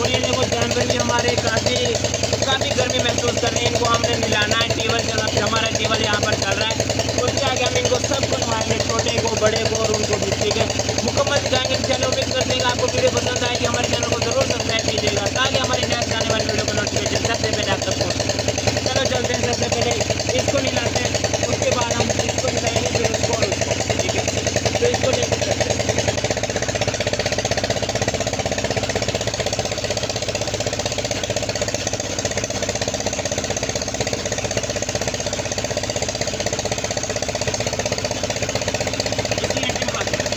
और ये देखो जानवर भी हमारे काफ़ी काफ़ी गर्मी महसूस कर रहे हैं। इनको हमने नहलाना है, टेबल चला, फिर हमारा टेबल यहाँ पर चल रहा है। उसके आगे हम इनको सबको नहलाएंगे, छोटे को, बड़े को और उनको भी, ठीक है। मुकम्मल दिखाएंगे। चलो उम्मीद करते हैं कि आपको वीडियो पसंद आएगी। हमारे चैनल को जरूर सब्सक्राइब कीजिएगा ताकि हमारी नेक्स्ट आने वाली वीडियो का नोटिफिकेशन सबसे पहले आप तक पहुँचे। चलो चलते हैं, सबसे पहले इसको नहलाते हैं, उसके बाद हम इसको नहलाएंगे, फिर उसको और उसको, ठीक है। तो इसको लेकर चलते हैं। इसी घंटे में बात करें।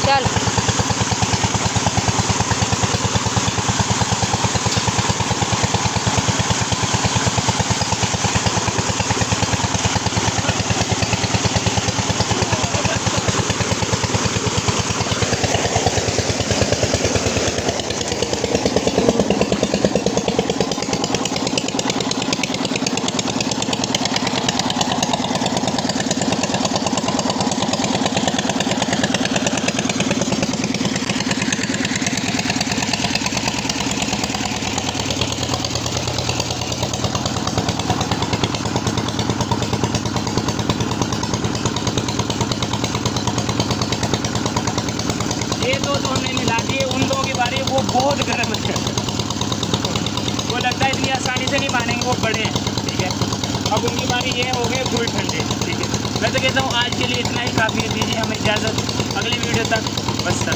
चल ये दो जो हमने मिला दिए, उन दो की बारी वो बहुत गर्म है। वो लगता है इतनी आसानी से नहीं मानेंगे, वो बड़े हैं, ठीक है। अब उनकी बारी ये हो गए फुल ठंडे, ठीक है। मैं तो कहता हूँ आज के लिए इतना ही काफ़ी है। दीजिए हमें इजाज़त, अगली वीडियो तक बस।